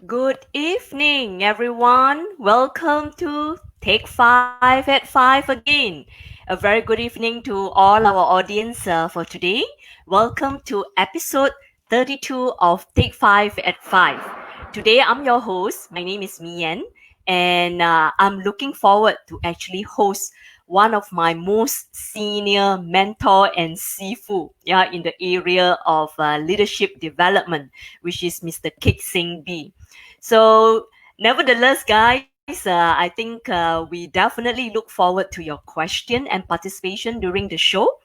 Good evening, everyone. Welcome to Take Five at Five again. A very good evening to all our audience for today. Welcome to episode 32 of Take Five at Five. Today, I'm your host. My name is Mian, and I'm looking forward to actually host one of my most senior mentor and sifu, in the area of leadership development, which is Mr. Keek Seng. So, nevertheless, guys, I think we definitely look forward to your question and participation during the show.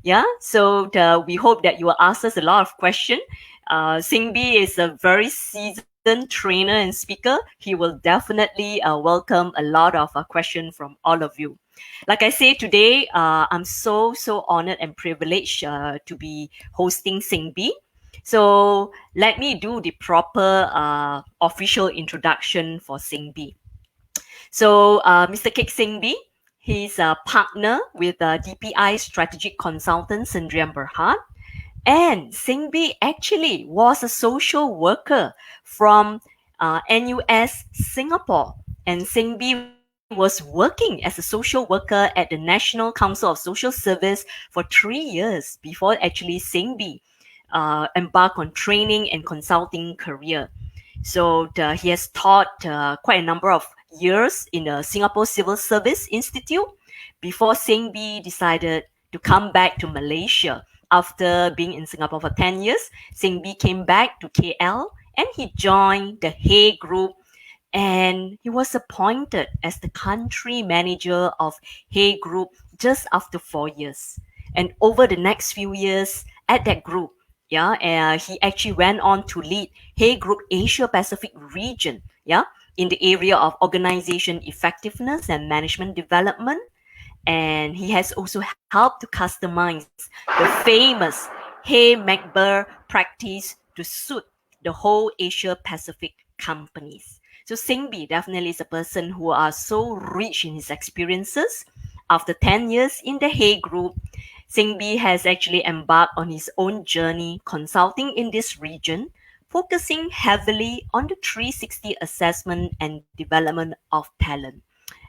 Yeah, so we hope that you will ask us a lot of questions. Singbi is a very seasoned trainer and speaker. He will definitely welcome a lot of questions from all of you. Like I say today, I'm so honored and privileged to be hosting Singbi. So let me do the proper official introduction for Singbi. So Mr. Keek Singbi, he's a partner with DPI Strategic Consultant Sendrian Berhad. And Singbi actually was a social worker from NUS Singapore. And Singbi was working as a social worker at the National Council of Social Service for 3 years before actually Singbi embarked on training and consulting career. So he has taught quite a number of years in the Singapore Civil Service Institute before Singbi decided to come back to Malaysia. After being in Singapore for 10 years, Singbi came back to KL and he joined the Hay Group, and he was appointed as the country manager of Hay Group just after 4 years. And over the next few years at that group, he actually went on to lead Hay Group Asia Pacific region, in the area of organization effectiveness and management development. And he has also helped to customize the famous Hay MacBur practice to suit the whole Asia Pacific companies. So Singbi definitely is a person who are so rich in his experiences. After 10 years in the Hay Group, Singbi has actually embarked on his own journey consulting in this region, focusing heavily on the 360 assessment and development of talent.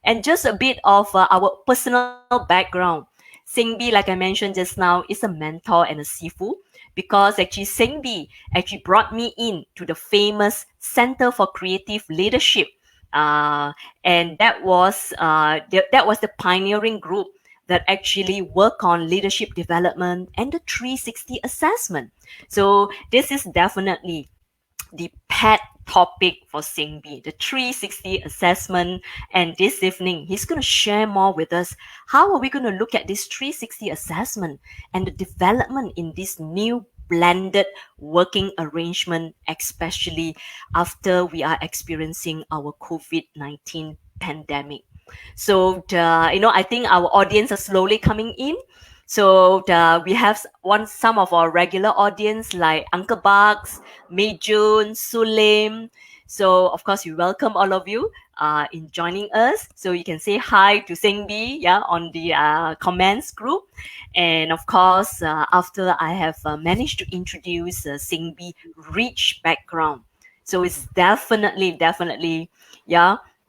And just a bit of our personal background. Singbi, like I mentioned just now, is a mentor and a sifu because actually Singbi actually brought me in to the famous Center for Creative Leadership. And that was the pioneering group that actually work on leadership development and the 360 assessment. So this is definitely the pet topic for Singbi, the 360 assessment. And this evening, he's going to share more with us. How are we going to look at this 360 assessment and the development in this new blended working arrangement, especially after we are experiencing our COVID-19 pandemic. So, I think our audience are slowly coming in. So we have some of our regular audience like Uncle Bugs, Mei Jun, Sulim. So of course we welcome all of you in joining us. So you can say hi to Singbi, on the comments group. And of course, after I have managed to introduce Singbi rich background. So it's definitely,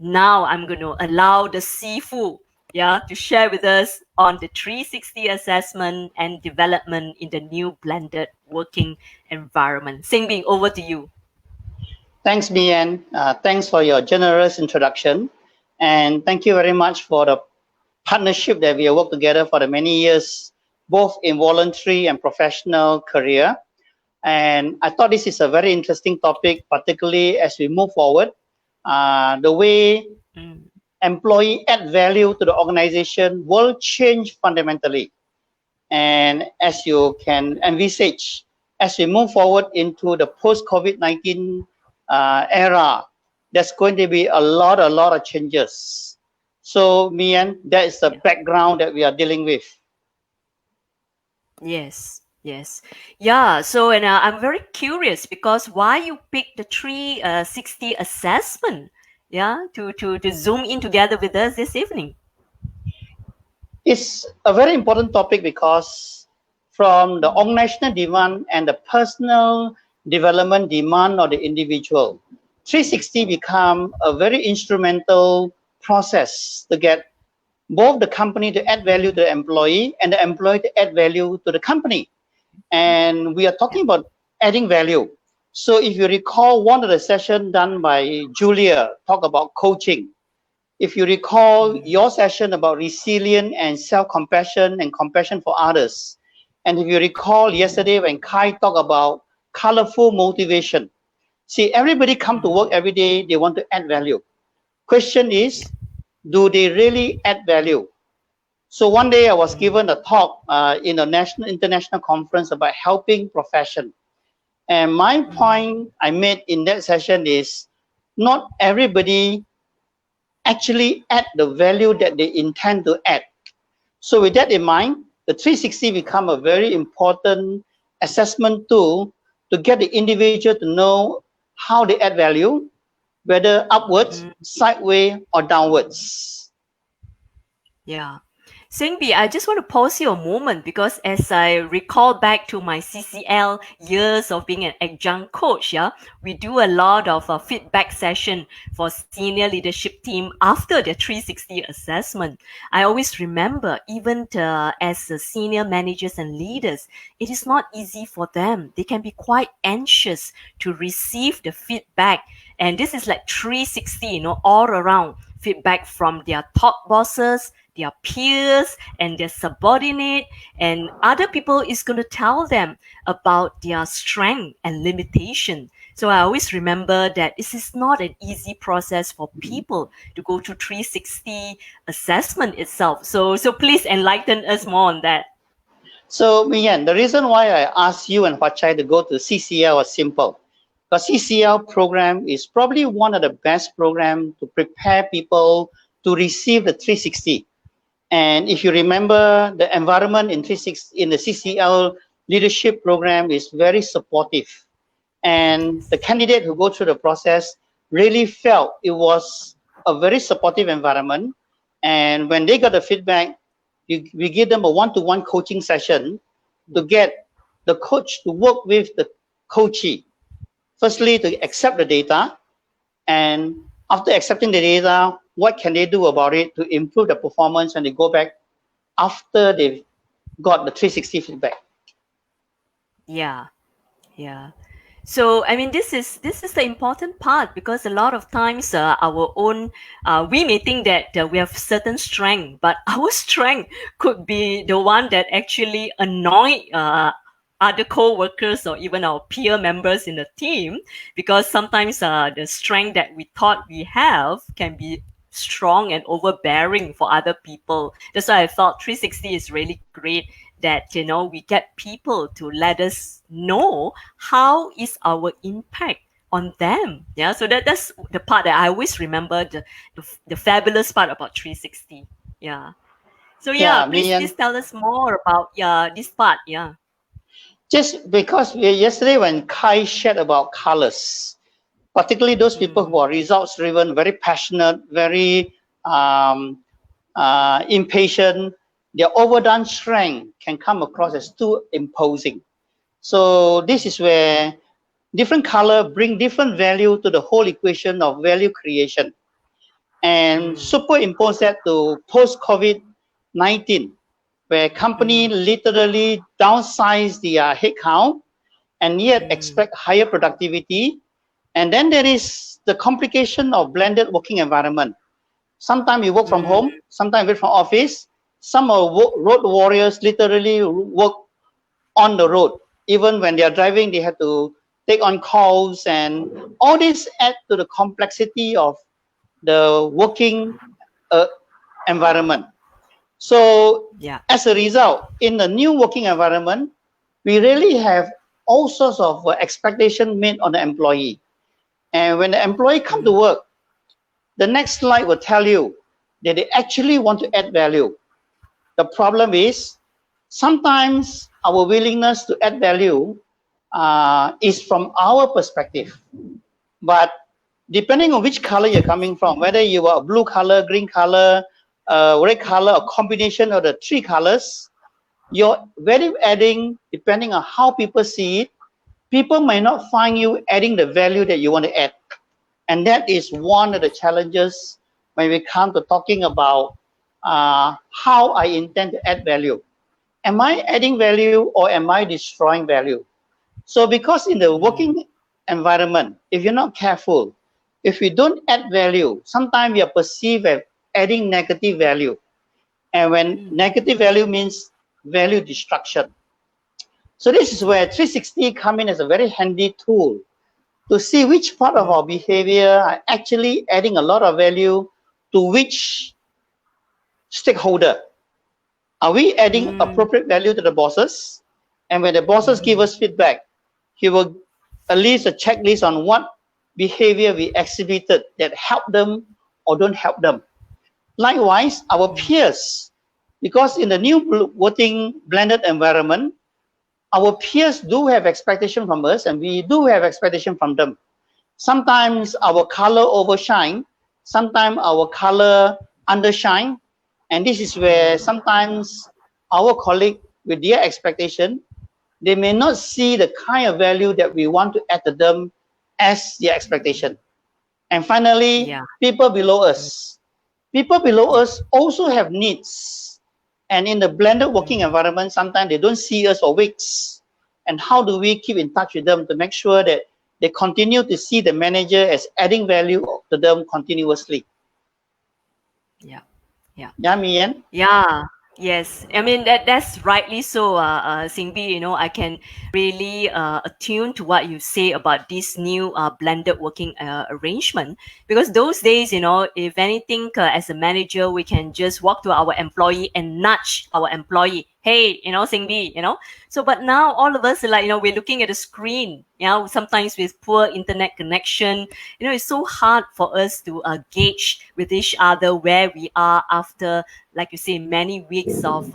now I'm going to allow the Sifu, to share with us on the 360 assessment and development in the new blended working environment. Singbing, over to you. Thanks, Mian. Thanks for your generous introduction. And thank you very much for the partnership that we have worked together for the many years, both in voluntary and professional career. And I thought this is a very interesting topic, particularly as we move forward. The way employee add value to the organization will change fundamentally. And as you can envisage, as we move forward into the post-COVID-19 era, there's going to be a lot of changes. So, Mian, that is the Yeah. background that we are dealing with. Yes, yes. Yeah, so and I'm very curious because why you picked the 360 assessment, yeah, to zoom in together with us this evening. It's a very important topic because from the organizational demand and the personal development demand of the individual, 360 become a very instrumental process to get both the company to add value to the employee and the employee to add value to the company. And we are Yeah. talking about adding value. So if you recall one of the sessions done by Julia, talk about coaching. If you recall Mm, your session about resilience and self-compassion and compassion for others, and if you recall mm, yesterday when Kai talked about colorful motivation, see, everybody come to mm, work every day, they want to add value. Question is, do they really add value? So one day I was mm, given a talk in a national international conference about helping profession. And my mm, point I made in that session is not everybody actually add the value that they intend to add. So with that in mind, the 360 become a very important assessment tool to get the individual to know how they add value, whether upwards, mm. sideways, or downwards. Yeah. Singbi, I just want to pause you a moment because as I recall back to my CCL years of being an adjunct coach, yeah, we do a lot of feedback session for senior leadership team after the 360 assessment. I always remember, even as senior managers and leaders, it is not easy for them. They can be quite anxious to receive the feedback, and this is like 360, all around feedback from their top bosses, their peers and their subordinate, and other people is going to tell them about their strength and limitation. So I always remember that this is not an easy process for people to go to 360 assessment itself. So please enlighten us more on that. So, Mian, the reason why I asked you and Huachai to go to CCL was simple. Because CCL program is probably one of the best programs to prepare people to receive the 360. And if you remember, the environment in 360 in the CCL leadership program is very supportive. And the candidate who go through the process really felt it was a very supportive environment. And when they got the feedback, we give them a one-to-one coaching session to get the coach to work with the coachee. Firstly, to accept the data, and after accepting the data, what can they do about it to improve the performance when they go back after they've got the 360 feedback. Yeah, yeah. So I mean, this is the important part because a lot of times our own we may think that we have certain strength, but our strength could be the one that actually annoy other co-workers or even our peer members in the team, because sometimes the strength that we thought we have can be strong and overbearing for other people. That's why I thought 360 is really great that we get people to let us know how is our impact on them. Yeah, so that's the part that I always remember, the fabulous part about 360. Yeah. So yeah, Yeah, please Mian, tell us more about this part. Yeah. just because yesterday when Kai shared about colors, particularly those people who Mm, are results driven, very passionate, very impatient, their overdone strength can come across as too imposing. So this is where different color bring different value to the whole equation of value creation. And mm, superimpose that to post-COVID-19, where company mm, literally downsize their headcount and yet mm, expect higher productivity. And then there is the complication of blended working environment. Sometimes you work from mm, home, sometimes you work from office. Some of road warriors literally work on the road. Even when they are driving, they have to take on calls, and all this add to the complexity of the working uh, environment. So yeah. as a result, in the new working environment, we really have all sorts of expectation made on the employee. And when the employee come to Mm, work, the next slide will tell you that they actually want to add value. The problem is sometimes our willingness to add value is from our perspective. But depending on which color you're coming from, whether you are a blue color, green color, red color, a combination of the three colors, your value adding, depending on how people see it, people may not find you adding the value that you want to add. And that is one of the challenges when we come to talking about how I intend to add value. Am I adding value or am I destroying value? So because in the working environment, if you're not careful, if you don't add value, sometimes you are perceived as adding negative value. And when negative value means value destruction. So this is where 360 come in as a very handy tool to see which part of our behavior are actually adding a lot of value to which stakeholder. Are we adding appropriate value to the bosses? And when the bosses give us feedback, he will at least a checklist on what behavior we exhibited that help them or don't help them. Likewise, our peers, because in the new working blended environment, our peers do have expectation from us and we do have expectation from them. Sometimes our color overshine, sometimes our color undershine, and this is where sometimes our colleague with their expectation, they may not see the kind of value that we want to add to them as their expectation. And finally, people below us. People below us also have needs. And in the blended working environment, sometimes they don't see us for weeks. And how do we keep in touch with them to make sure that they continue to see the manager as adding value to them continuously? Yeah. Yeah. Yeah, Mian? Yeah. Yes, I mean that's rightly so, Singbi. I can really attune to what you say about this new blended working arrangement, because those days, if anything, as a manager, we can just walk to our employee and nudge our employee, hey, Singbi, So, but now all of us are like, we're looking at a screen. Sometimes with poor internet connection, it's so hard for us to gauge with each other where we are after, like you say, many weeks of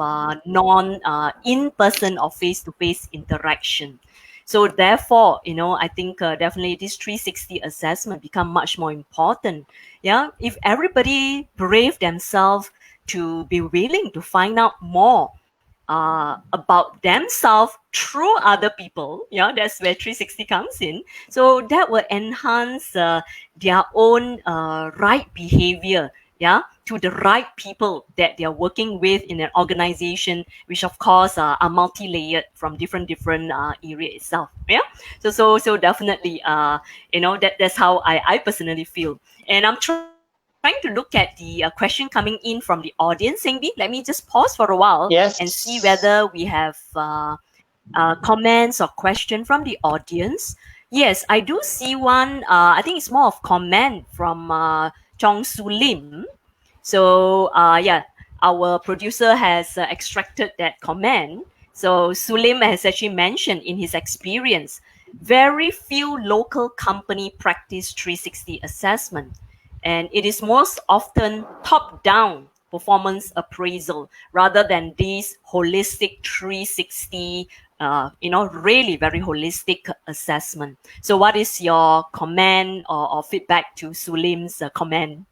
in-person or face-to-face interaction. So therefore, I think definitely this 360 assessment become much more important. Yeah, if everybody brave themselves to be willing to find out more about themselves through other people, that's where 360 comes in. So that will enhance their own right behavior, to the right people that they are working with in an organization, which of course are multi-layered from different area itself. So definitely, that's how I personally feel. And I'm trying to look at the question coming in from the audience, Sengbi. Let me just pause for a while and see whether Yes. we have comments or question from the audience. Yes, I do see one. I think it's more of comment from Chong Su Lim. So yeah, our producer has extracted that comment. So Sulim has actually mentioned in his experience, very few local company practice 360 assessment, and it is most often top-down performance appraisal rather than these holistic 360, really very holistic assessment. So what is your comment or feedback to Sulim's comment?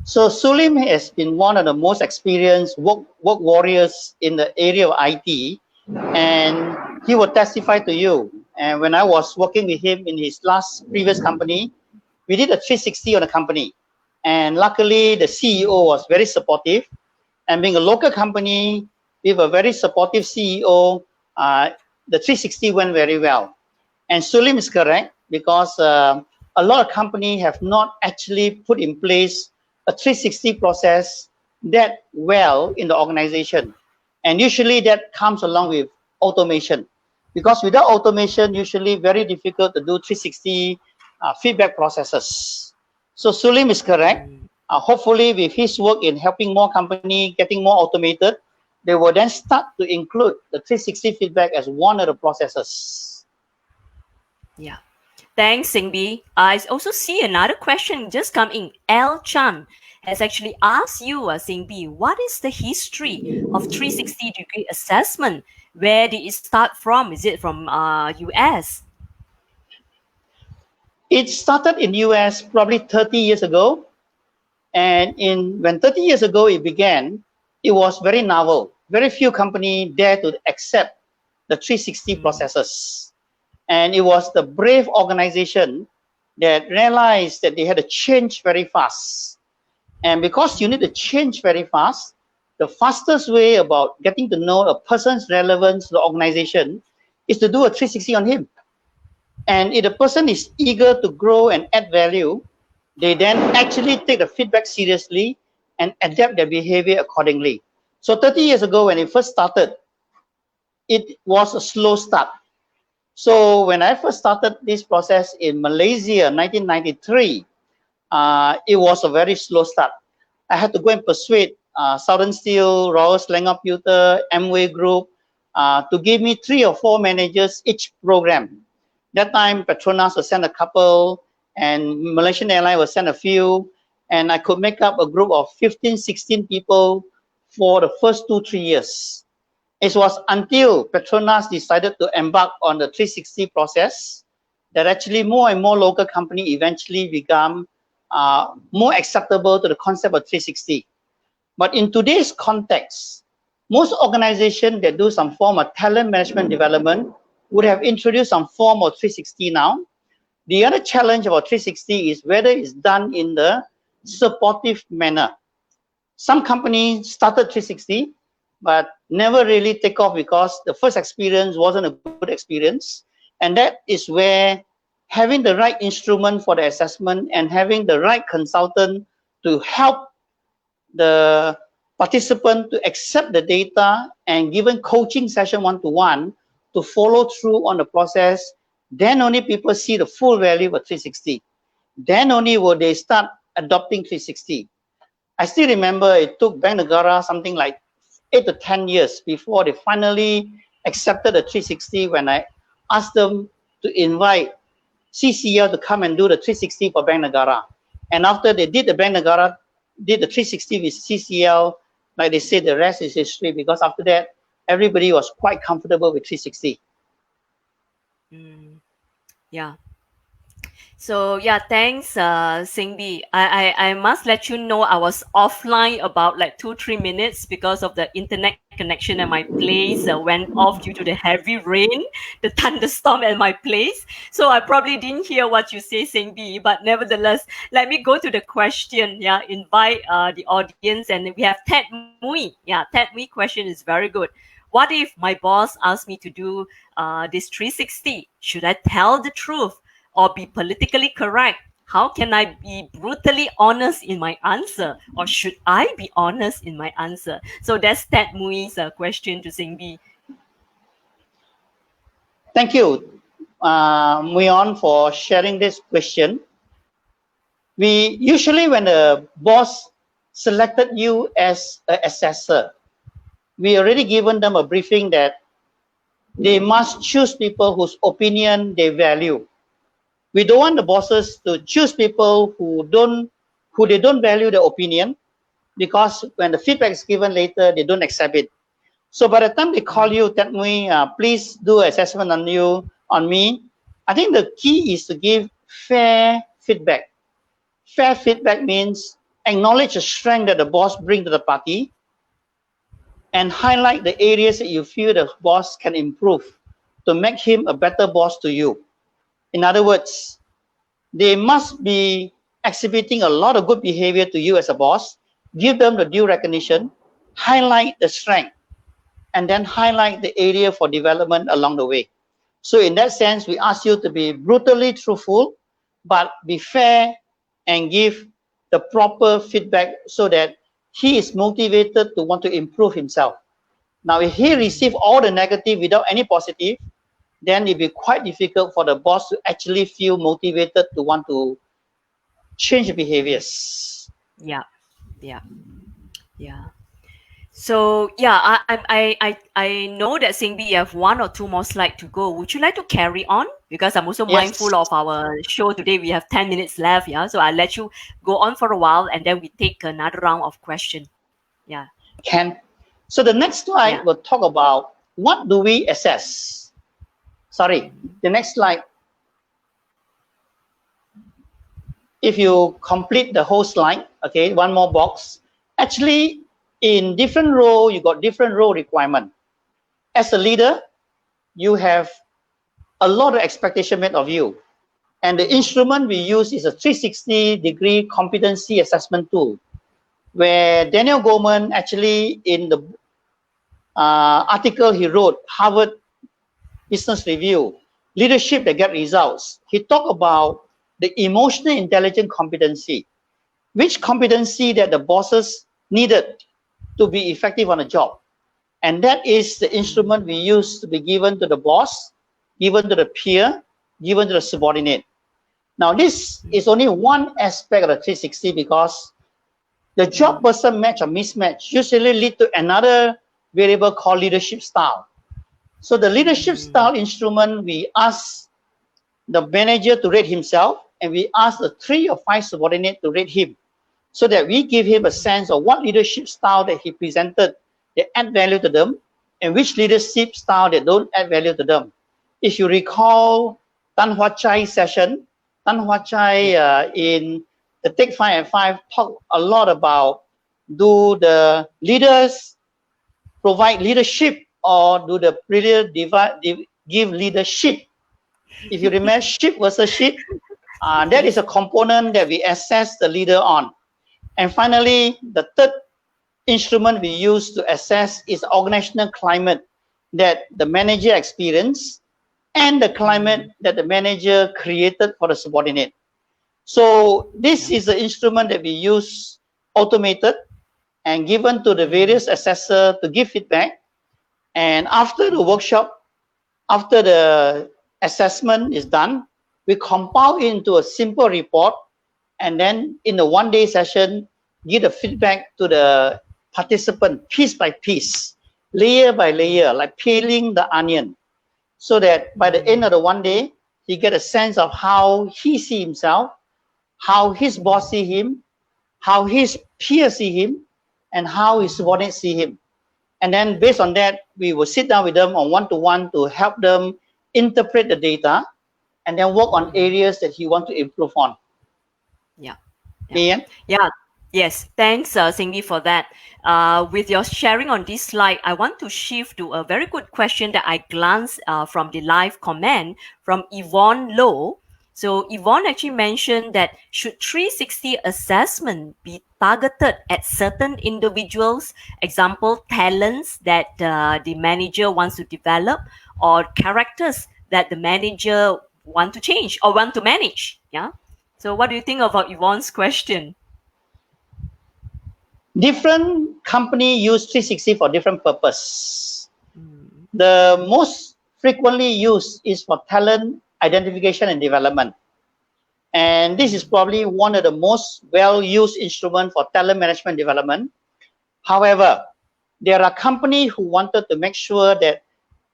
So Sulim has been one of the most experienced work warriors in the area of IT, and he will testify to you. And when I was working with him in his last previous company, we did a 360 on the company. And luckily, the CEO was very supportive. And being a local company with a very supportive CEO, the 360 went very well. And Sulim is correct because a lot of companies have not actually put in place a 360 process that well in the organization. And usually that comes along with automation. Because without automation, usually very difficult to do 360 feedback processes. So Sulim is correct. Hopefully with his work in helping more company getting more automated, they will then start to include the 360 feedback as one of the processes. Yeah. Thanks, Singbi. I also see another question just come in. L. Chan has actually asked you, Singbi, what is the history of 360-degree assessment? Where did it start from? Is it from US? It started in US probably 30 years ago. And when 30 years ago it began, it was very novel. Very few companies dare to accept the 360 Mm, processes. And it was the brave organization that realized that they had to change very fast. And because you need to change very fast, the fastest way about getting to know a person's relevance to the organization is to do a 360 on him. And if the person is eager to grow and add value, they then actually take the feedback seriously and adapt their behavior accordingly. So 30 years ago, when it first started, it was a slow start. So when I first started this process in Malaysia, 1993, it was a very slow start. I had to go and persuade Southern Steel, Royal Selangor Pewter, Amway Group to give me 3 or 4 managers each program. That time, Petronas would send a couple, and Malaysian Airlines would send a few, and I could make up a group of 15, 16 people for the first 2, 3 years. It was until Petronas decided to embark on the 360 process that actually more and more local companies eventually become more acceptable to the concept of 360. But in today's context, most organizations that do some form of talent management development would have introduced some form of 360 now. The other challenge about 360 is whether it's done in the supportive manner. Some companies started 360, but never really take off because the first experience wasn't a good experience. And that is where having the right instrument for the assessment and having the right consultant to help the participant to accept the data and given coaching session one-to-one to follow through on the process, then only people see the full value of 360. Then only will they start adopting 360. I still remember it took Bank Negara something like 8 to 10 years before they finally accepted the 360 when I asked them to invite CCL to come and do the 360 for Bank Negara. And after they did the Bank Negara, did the 360 with CCL, like they say, the rest is history because after that, everybody was quite comfortable with 360. mm, yeah. So yeah, thanks, Singbi. I must let you know I was offline about like 2-3 minutes because of the internet connection at my place went off due to the heavy rain, the thunderstorm at my place. So I probably didn't hear what you say, Singbi. But nevertheless, let me go to the question. Yeah, invite the audience, and we have Ted Mui. Yeah, Ted Mui question is very good. What if my boss asked me to do this 360? Should I tell the truth or be politically correct? How can I be brutally honest in my answer? Or should I be honest in my answer? So that's Ted Mui's question to Singbi. Thank you, Muyon, for sharing this question. We usually, when the boss selected you as an assessor, we already given them a briefing that they must choose people whose opinion they value. We don't want the bosses to choose people who they don't value the opinion because when the feedback is given later, they don't accept it. So by the time they call Mm, you, tell me, please do assessment on you, on me. I think the key is to give fair feedback. Fair feedback means acknowledge the strength that the boss bring to the party and highlight the areas that you feel the boss can improve to make him a better boss to you. In other words, they must be exhibiting a lot of good behavior to you as a boss. Give them the due recognition, highlight the strength, and then highlight the area for development along the way. So in that sense, we ask you to be brutally truthful, but be fair and give the proper feedback so that he is motivated to want to improve himself. Now, if he mm, receives all the negative without any positive, then it'll be quite difficult for the boss to actually feel motivated to want to change behaviors. yeah, yeah, yeah. So yeah, I know that Singbi you have 1 or 2 more slides to go. Would you like to carry on because I'm also Yes, mindful of our show today. We have 10 minutes left, yeah. So I'll let you go on for a while and then we take another round of question. Yeah, can. So the next yeah. slide will talk about what do we assess. Sorry, the next slide. If you complete the whole slide, okay, one more box. Actually, in different role, you got different role requirement. As a leader, you have a lot of expectation made of you. And the instrument we use is a 360-degree competency assessment tool, where Daniel Goleman actually in the article he wrote, Harvard Business Review, Leadership That Get Results, he talked about the emotional intelligence competency, which competency that the bosses needed to be effective on a job. And that is the instrument we use to be given to the boss, given to the peer, given to the subordinate. Now, this is only one aspect of the 360 because the job person match or mismatch usually lead to another variable called leadership style. So the leadership style instrument, we ask the manager to rate himself and we ask the 3 or 5 subordinate to rate him so that we give him a sense of what leadership style that he presented that add value to them and which leadership style that don't add value to them. If you recall Tan Hua Chai session, Tan Hua Chai in the TakeFiveAtFive talk a lot about do the leaders provide leadership or do the leader give leadership? If you remember ship versus ship, that is Yes. a component that we assess the leader on. And finally, the third instrument we use to assess is organizational climate that the manager experienced and the climate that the manager created for the subordinate. So this is the instrument that we use automated and given to the various assessor to give feedback. And after the workshop, after the assessment is done, we compile into a simple report and then in the one-day session, give the feedback to the participant piece by piece, layer by layer, like peeling the onion, so that by the end of the one day, he get a sense of how he see himself, how his boss see him, how his peers see him, and how his subordinates see him. And then based on that, we will sit down with them on one-to-one to help them interpret the data and then work on areas that he want to improve on. Yeah. Yeah. Ian? Yeah. Yes. Thanks, Cindy, for that. With your sharing on this slide, I want to shift to a very good question that I glanced from the live comment from Yvonne Low. So Yvonne actually mentioned that should 360 assessment be targeted at certain individuals, example, talents that the manager wants to develop or characters that the manager want to change or want to manage? Yeah. So what do you think about Yvonne's question? Different company use 360 for different purpose. Mm, The most frequently used is for talent identification and development. And this is probably one of the most well-used instrument for talent management development. However, there are companies who wanted to make sure that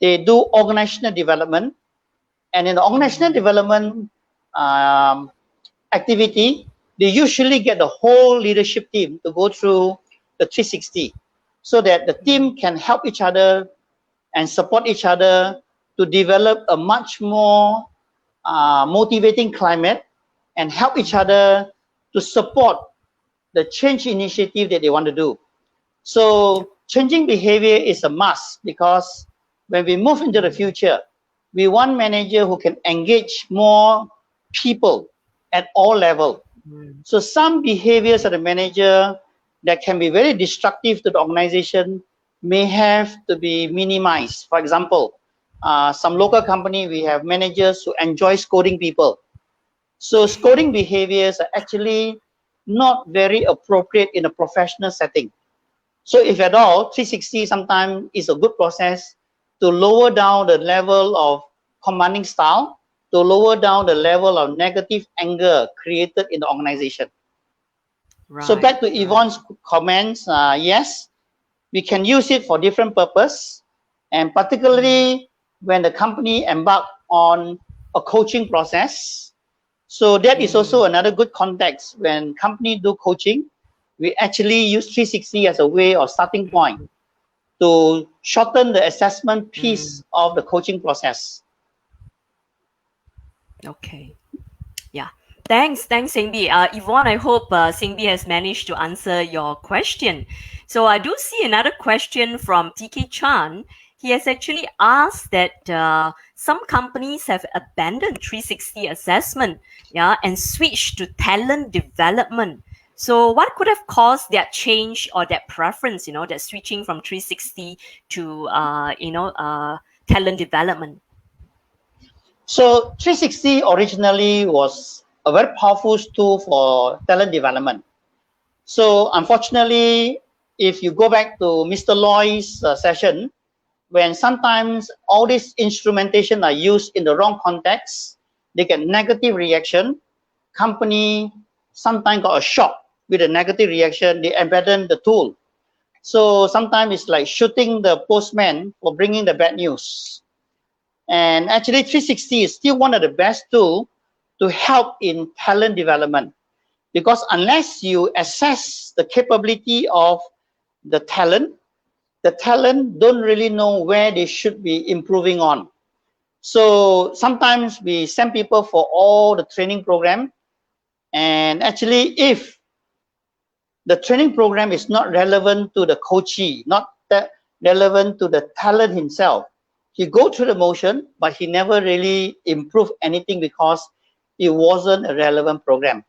they do organizational development. And in the organizational development activity, they usually get the whole leadership team to go through the 360 so that the team can help each other and support each other to develop a much more motivating climate and help each other to support the change initiative that they want to do. So changing behavior is a must because when we move into the future, we want manager who can engage more people at all levels. mm, So some behaviors of the manager that can be very destructive to the organization may have to be minimized. For example, some local company, we have managers who enjoy scolding people. So scolding behaviors are actually not very appropriate in a professional setting. So if at all, 360 sometimes is a good process to lower down the level of commanding style, to lower down the level of negative anger created in the organization. So right, back to right. Yvonne's comments, yes, we can use it for different purpose, and particularly when the company embark on a coaching process. So that is also another good context. When company do coaching, we actually use 360 as a way of starting point to shorten the assessment piece of the coaching process. Okay. Yeah. Thanks, Singbi. Yvonne, I hope Singbi has managed to answer your question. So I do see another question from TK Chan. He has actually asked that some companies have abandoned 360 assessment, yeah, and switched to talent development. So what could have caused that change or that preference, that switching from 360 to, talent development? So 360 originally was a very powerful tool for talent development. So unfortunately, if you go back to Mr. Loy's session, when sometimes all this instrumentation are used in the wrong context, they get negative reaction. Company sometimes got a shock with a negative reaction. They abandon the tool. So sometimes it's like shooting the postman for bringing the bad news. And actually 360 is still one of the best tools to help in talent development, because unless you assess the capability of the talent don't really know where they should be improving on. So sometimes we send people for all the training program, and actually if the training program is not relevant to the coachee, not that relevant to the talent himself, he go through the motion, but he never really improved anything because it wasn't a relevant program.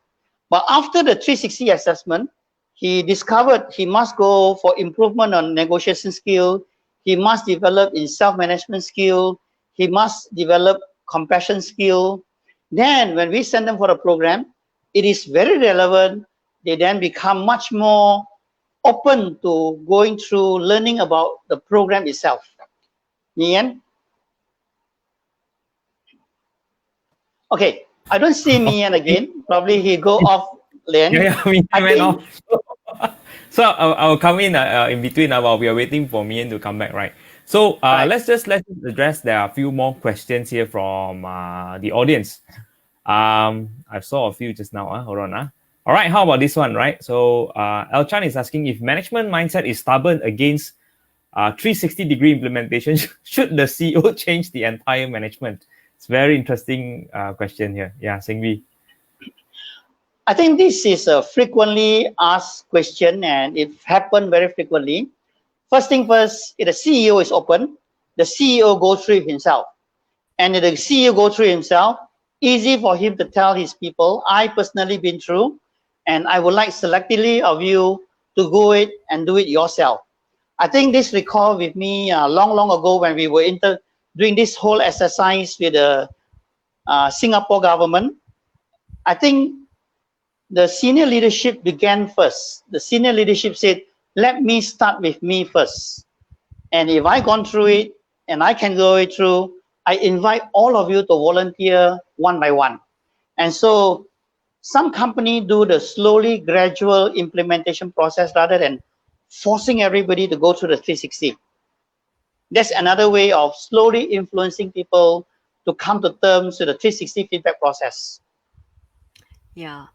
But after the 360 assessment, he discovered he must go for improvement on negotiation skill. He must develop in self-management skill. He must develop compassion skill. Then when we send them for a program, it is very relevant. They then become much more open to going through learning about the program itself. Nian? Okay, I don't see Mian again. Probably he go off lane. Yeah, I I went think off. So I'll come in between while we are waiting for Mian to come back, right? So right. let's address. There are a few more questions here from the audience. I saw a few just now. Hold on. All right, how about this one, right? So El Chan is asking if management mindset is stubborn against 360-degree implementation. Should the CEO change the entire management? It's a very interesting question here. Yeah, Sengvi. I think this is a frequently asked question, and it happened very frequently. First thing first, if the CEO is open, the CEO goes through it himself. And if the CEO goes through himself, easy for him to tell his people, I personally been through, and I would like selectively of you to go it and do it yourself. I think this recall with me long ago when we were doing this whole exercise with the Singapore government. I think the senior leadership began first. The senior leadership said, let me start with me first. And if I gone through it and I can go it through, I invite all of you to volunteer one by one. And so some companies do the slowly gradual implementation process rather than forcing everybody to go through the 360. That's another way of slowly influencing people to come to terms with the 360 feedback process. Yeah.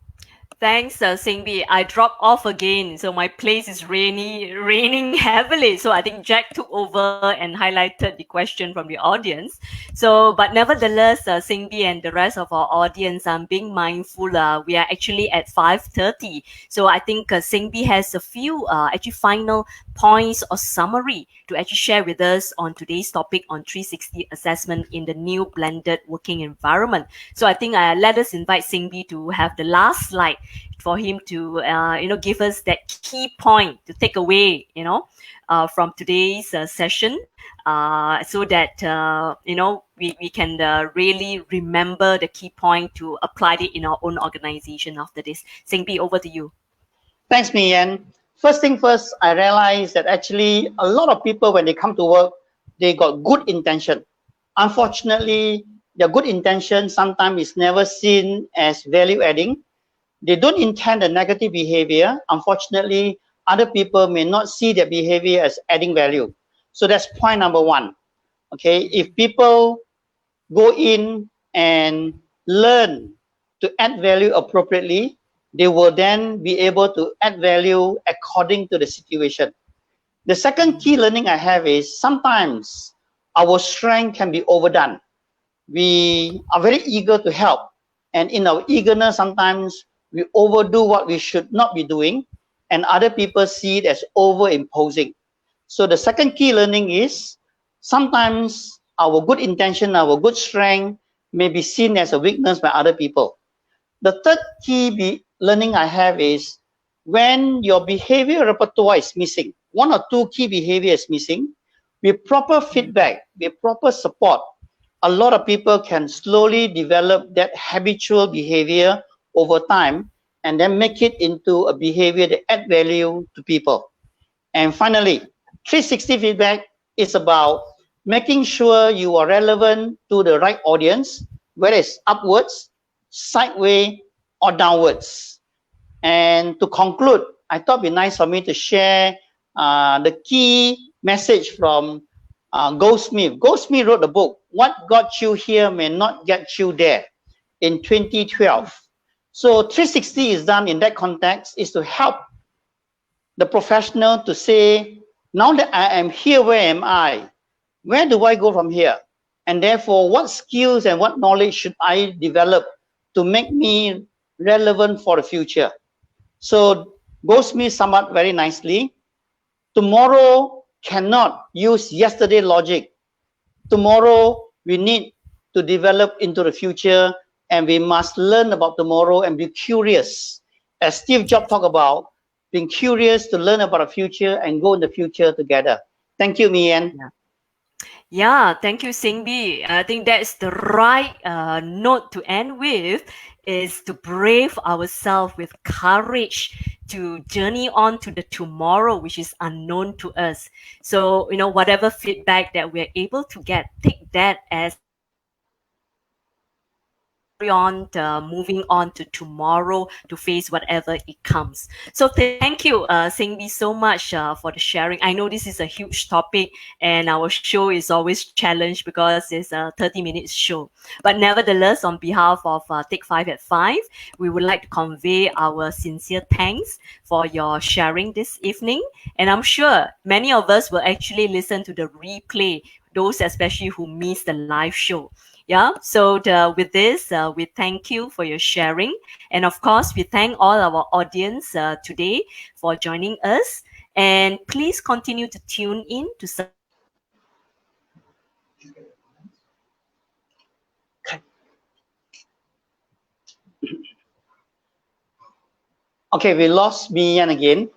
Thanks, Singbi. I dropped off again, so my place is raining heavily. So I think Jack took over and highlighted the question from the audience. So, but nevertheless, Singbi and the rest of our audience, I'm being mindful. We are actually at 5:30. So I think Singbi has a few actually final points or summary to actually share with us on today's topic on 360 assessment in the new blended working environment. So I think let us invite Singbi to have the last slide for him to give us that key point to take away from today's session, so that we can really remember the key point to apply it in our own organization after this. Singbi, over to you. Thanks, Mian. First thing first, I realized that actually a lot of people, when they come to work, they got good intention. Unfortunately, their good intention sometimes is never seen as value adding. They don't intend a negative behavior. Unfortunately, other people may not see their behavior as adding value. So that's point number one. Okay, if people go in and learn to add value appropriately, they will then be able to add value according to the situation. The second key learning I have is sometimes our strength can be overdone. We are very eager to help, and in our eagerness, sometimes we overdo what we should not be doing, and other people see it as over-imposing. So the second key learning is sometimes our good intention, our good strength may be seen as a weakness by other people. The third key learning I have is when your behavior repertoire is missing, one or two key behaviors missing, with proper feedback, with proper support, a lot of people can slowly develop that habitual behavior over time and then make it into a behavior that add value to people. And finally, 360 feedback is about making sure you are relevant to the right audience, whether it's upwards, sideways, or downwards. And to conclude, I thought it'd be nice for me to share the key message from Goldsmith. Goldsmith wrote the book, What Got You Here May Not Get You There, in 2012. So 360 is done in that context, is to help the professional to say, now that I am here, where am I? Where do I go from here? And therefore, what skills and what knowledge should I develop to make me relevant for the future? So Goldsmith summed up very nicely. Tomorrow cannot use yesterday logic. Tomorrow we need to develop into the future, and we must learn about tomorrow and be curious. As Steve Jobs talked about, being curious to learn about the future and go in the future together. Thank you, Mian. Yeah, thank you, Singbi. I think that's the right note to end with, is to brave ourselves with courage to journey on to the tomorrow, which is unknown to us. So, whatever feedback that we're able to get, take that as on moving on to tomorrow to face whatever it comes. So thank you, Singbi, so much for the sharing. I know this is a huge topic, and our show is always challenged because it's a 30 minutes show. But nevertheless, on behalf of Take 5 at 5, we would like to convey our sincere thanks for your sharing this evening. And I'm sure many of us will actually listen to the replay, those especially who missed the live show. Yeah, so with this, we thank you for your sharing. And of course, we thank all our audience today for joining us. And please continue to tune in to Okay, we lost Mian again.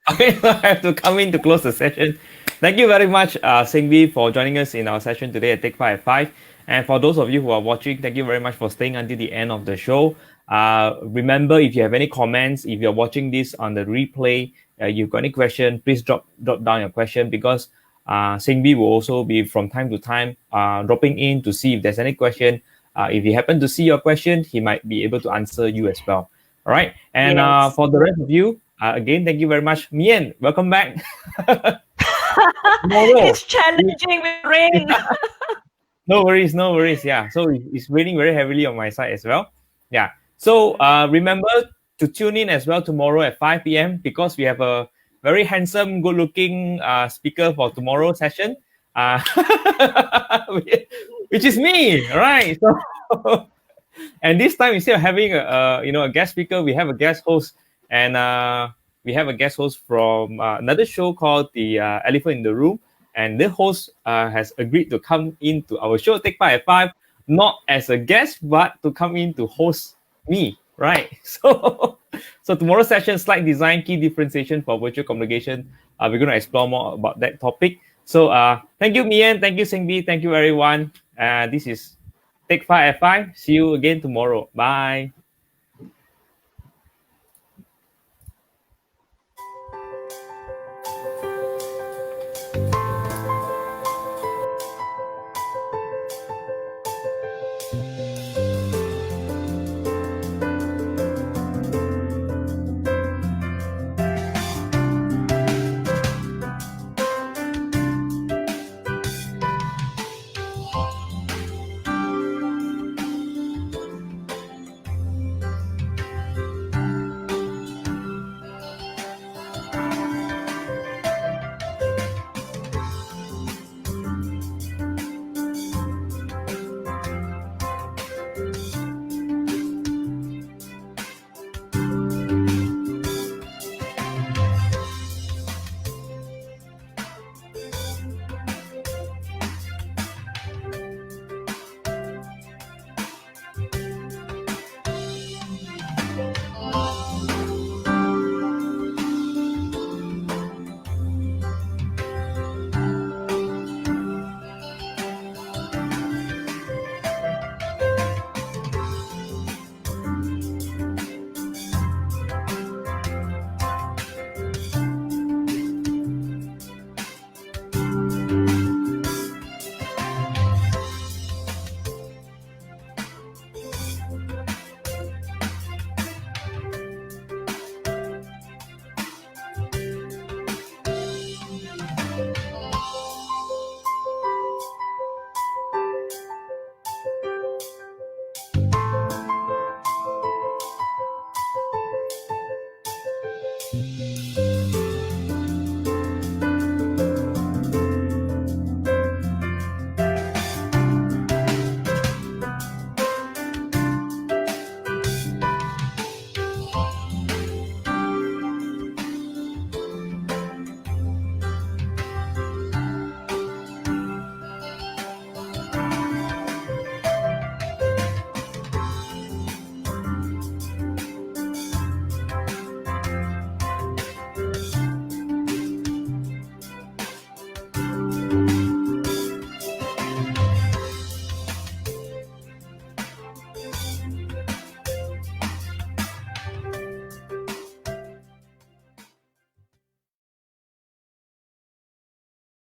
Okay, I have to come in to close the session. Thank you very much, Sengbi, for joining us in our session today at Take 5 at 5. And for those of you who are watching, thank you very much for staying until the end of the show. Remember, if you have any comments, if you're watching this on the replay, you've got any question, please drop down your question, because Sengbi will also be from time to time dropping in to see if there's any question. If you happen to see your question, he might be able to answer you as well. All right. And Yes. for the rest of you, again, thank you very much. Mian, welcome back. It's challenging with rain. No worries, no worries. Yeah, so it's raining very heavily on my side as well. Yeah, so remember to tune in as well tomorrow at 5 p.m. because we have a very handsome, good-looking speaker for tomorrow's session, which is me, right? So, and this time instead of having a guest speaker, we have a guest host, and we have a guest host from another show called the Elephant in the Room. And the host has agreed to come into our show, Take 5 at 5, not as a guest, but to come in to host me, right? So tomorrow's session, slide design, key differentiation for virtual communication. We're going to explore more about that topic. So thank you, Mian. Thank you, Sengbi. Thank you, everyone. This is Take 5 at 5. See you again tomorrow. Bye.